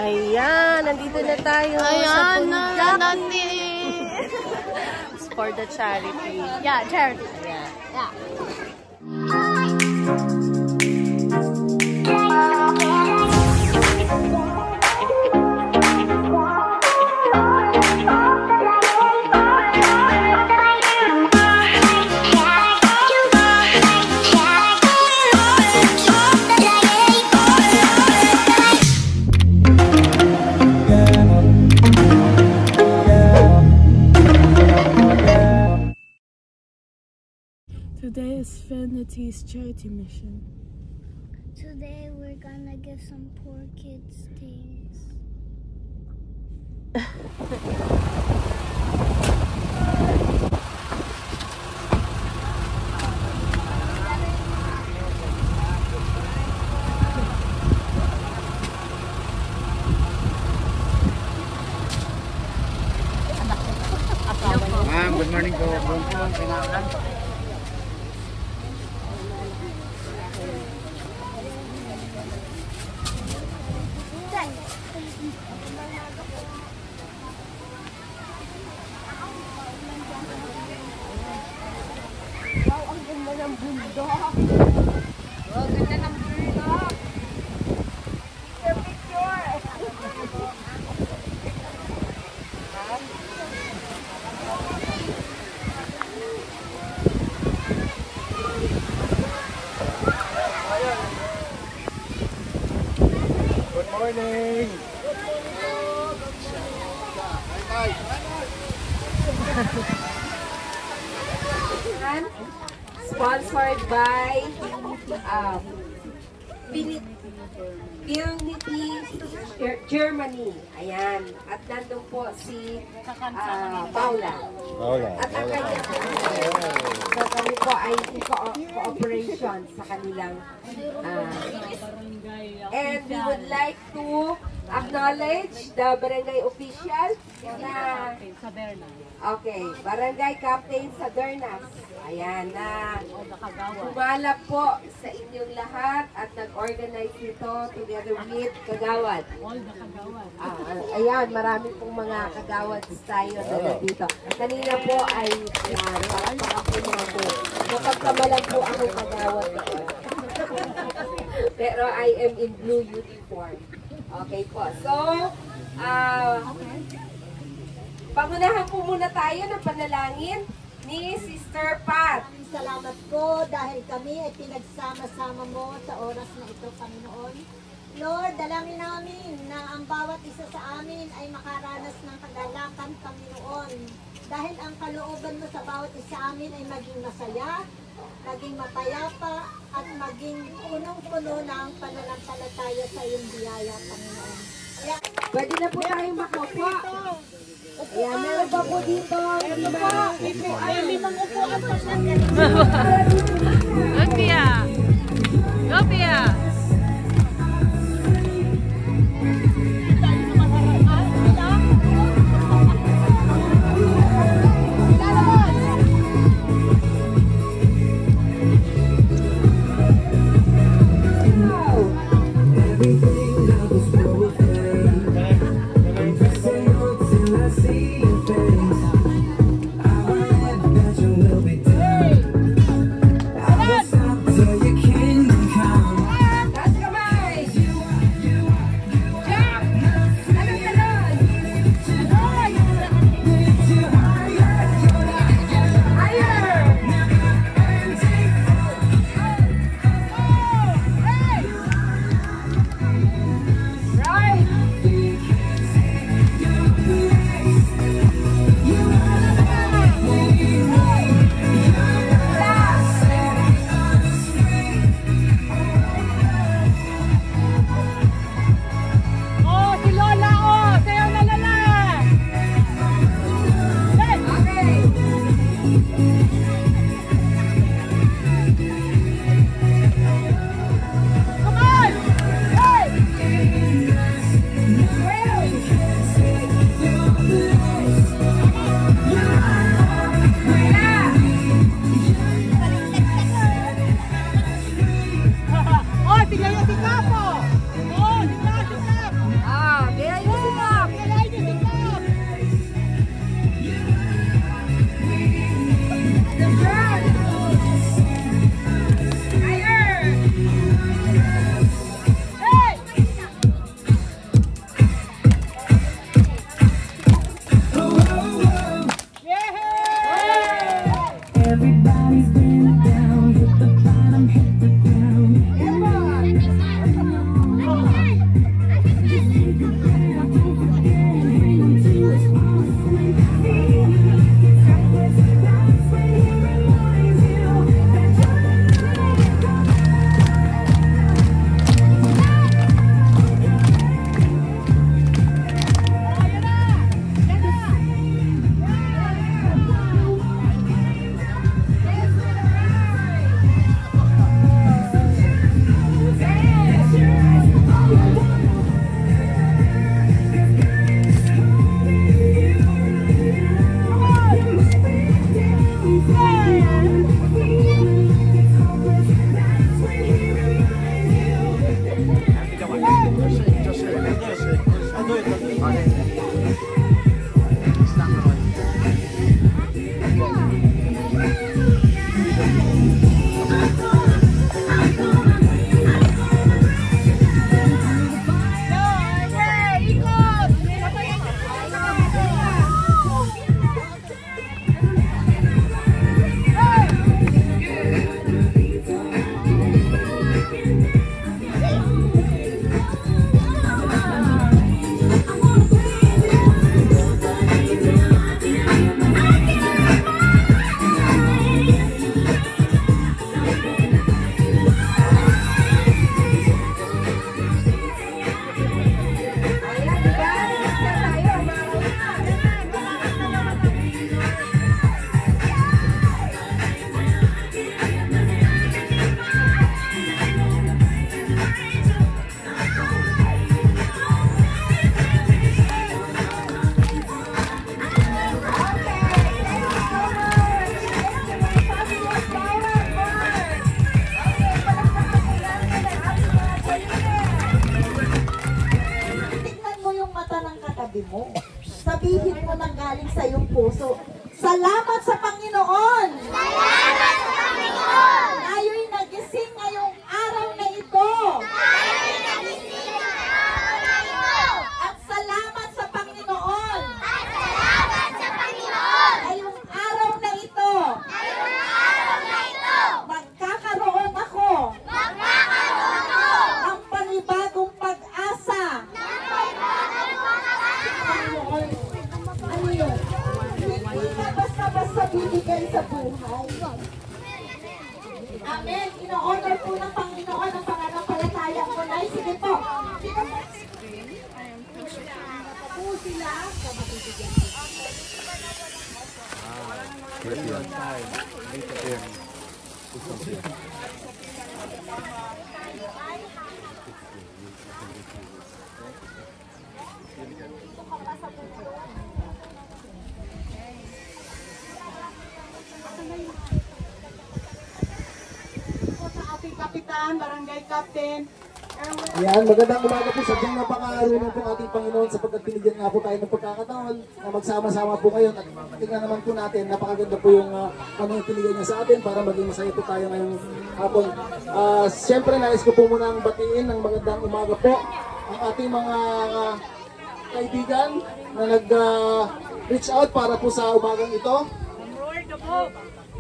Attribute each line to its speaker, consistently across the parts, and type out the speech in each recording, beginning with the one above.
Speaker 1: Ayan, nandito na tayo sa Punjaki. It's for the charity.
Speaker 2: Yeah, charity.
Speaker 1: Yeah.
Speaker 2: Yeah.
Speaker 3: Today is Finity's charity mission.
Speaker 4: Today we're gonna give some poor kids things.
Speaker 5: Ma'am, good morning po.
Speaker 4: Wow, ang ganda ng bundok. Wow, ganda ng bundok. Picture.
Speaker 5: Good morning.
Speaker 6: Sponsored by Unity Germany. Ayan. At nandun po si Paula. At ang kanya. So kami po ay cooperation sa kanilang and we would like to acknowledge the barangay official na okay, barangay captain sa Dernas. Ayan na sumalap po sa inyong lahat at nag-organize nito together with Kagawad. Ayan, marami pong mga Kagawad tayo na nandito. Kanina po ay napagkamalag po ako Kagawad doon. Pero I am in blue uniform. Okay po. So, pangunahan po muna tayo ng panalangin ni Sister Pat.
Speaker 2: Salamat po dahil kami ay pinagsama-sama mo sa oras na ito, Panginoon. Lord, dalangin namin na ang bawat isa sa amin ay makaranas ng kagalakan, Panginoon. Dahil ang kalooban mo sa bawat isa amin ay maging masaya, maging mapayapa, at maging punong-puno ng pananampalataya sa iyong biyaya, Panginoon.
Speaker 6: Pwede na po tayong makuha. Ayan, meron pa po dito. Meron pa.
Speaker 2: Ay, limang upuan pa siya.
Speaker 1: Go, Pia! Go, Pia!
Speaker 4: Hey!
Speaker 2: Sabihin mo nang galing sa iyong puso, salamat sa Panginoon!
Speaker 4: Salamat sa Panginoon!
Speaker 2: Tayo'y nagising ngayong araw na ito!
Speaker 4: Tayo'y nagising ngayong araw na ito!
Speaker 2: At salamat sa Panginoon!
Speaker 4: At salamat sa Panginoon!
Speaker 2: Ngayong araw na ito!
Speaker 4: Ngayong araw na ito!
Speaker 2: Magkakaroon ako!
Speaker 4: Magkakaroon ako!
Speaker 2: Ng panibagong pag-asa!
Speaker 4: Ng panibagong pag-asa!
Speaker 2: Panginoon, ano yun? Hindi ka basta-basta bibigay sa buhay. Amen. Ino-honor po ng Panginoon ang pananampalataya mo na. Sige po. Sige po. Po sila sa mabibigyan. Sa ating kapitan, barangay captain,
Speaker 5: Ayan, magandang umaga po. Sadyang napaka-arunong po ating Panginoon sapagkat pinigyan nga po tayo ng pagkakataon na magsama-sama po ngayon. At tingnan naman po natin, napakaganda po yung panahon pinigyan niya sa atin para maging masaya po tayo ngayong hapon. Siyempre, nais ko po munang batiin ng magandang umaga po ang ating mga kaibigan na nag-reach out para po sa umagang ito.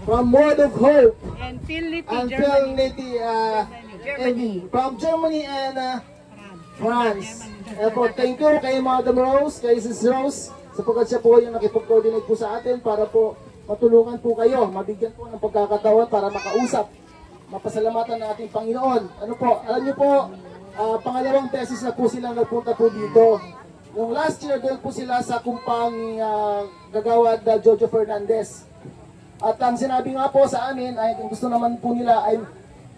Speaker 5: From Word of Hope. And Philnity, Germany. From Germany and France. Thank you kay Madam Rose, kay Sis Rose, sapagkat siya po yung nakipag-coordinate po sa atin para po matulungan po kayo, mabigyan po ng pagkakataon para makausap, mapasalamatan ng ating Panginoon. Ano po, alam niyo po, pangalawang beses na po silang nagpunta po dito. Yung last year, doon po sila sa kumpang gagawad Jojo Fernandez. At ang sinabi nga po sa amin, ay kung gusto naman po nila ay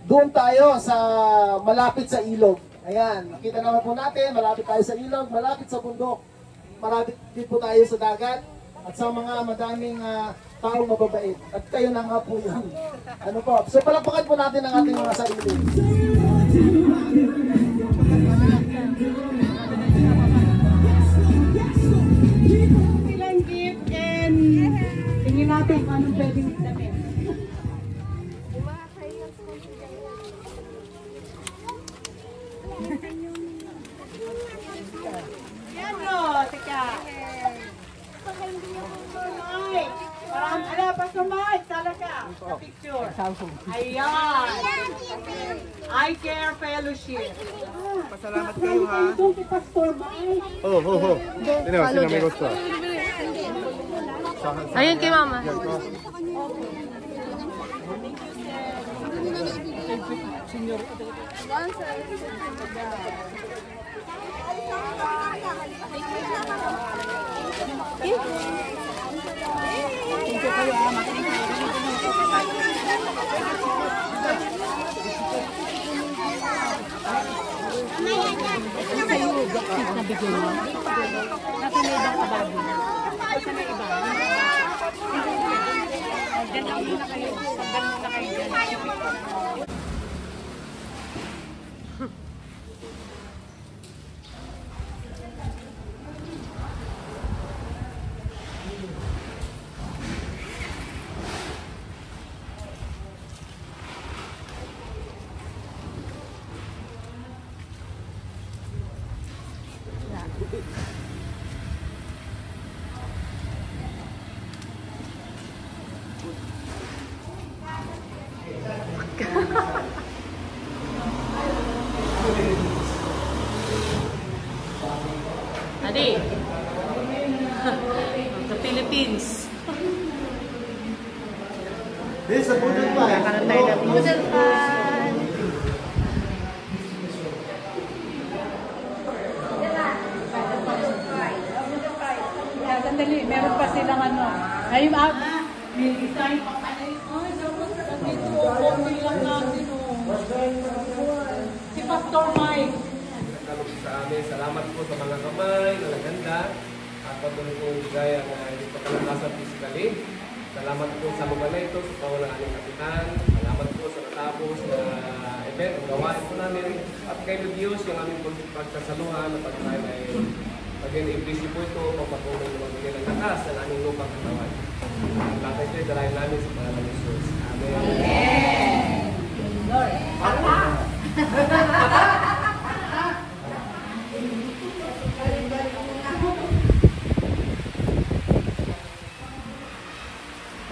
Speaker 5: doon tayo sa malapit sa ilog. Ayan, nakita naman po natin, malapit tayo sa ilog, malapit sa bundok. Malapit din po tayo sa dagat at sa mga madaming taong mababait. At kayo na nga po yun. Ano po? So palakpakan po natin ang ating mga sarili.
Speaker 2: silang gift and tingin natin kung anong pwedeng damit. Yan o, tika. Mike, ala pa sa Mike, talaga.
Speaker 7: sa picture. Ayan. I Care Fellowship.
Speaker 8: Pasalamat kayo ha.
Speaker 1: Ayun kay mama. Adi. The Philippines.
Speaker 5: This is a Budol Pie.
Speaker 1: Kanan tayo ng Budol Pie.
Speaker 7: Sandali, meron pa silang ano. Ay, may design pa pa. Ay, nandito po, konti lang natin. Si Pastor Mike.
Speaker 8: Sa amin, salamat po sa mga kamay na naganda at patuloy po bigay ang hindi pa kalakasan physically. Salamat po sa mga na ito, sa kawalan ng aming kapitan. Salamat po sa natapos na event, ang gawain po namin. At kay Diyos, yung aming pagsasaluhan na pagkain ay pag-i-ibisi po ito, pagpapulong ng mga ng lakas ng aming lupang katawan. Ang lahat ito ay dalayan namin sa pangalan ng Jesus. Amen.
Speaker 7: Amen. Lord.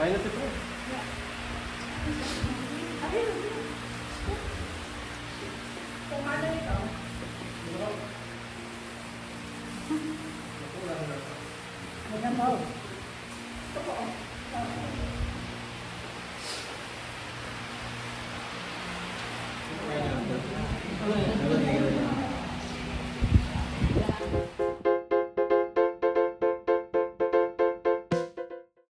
Speaker 8: Kaya na ito.
Speaker 7: Amen.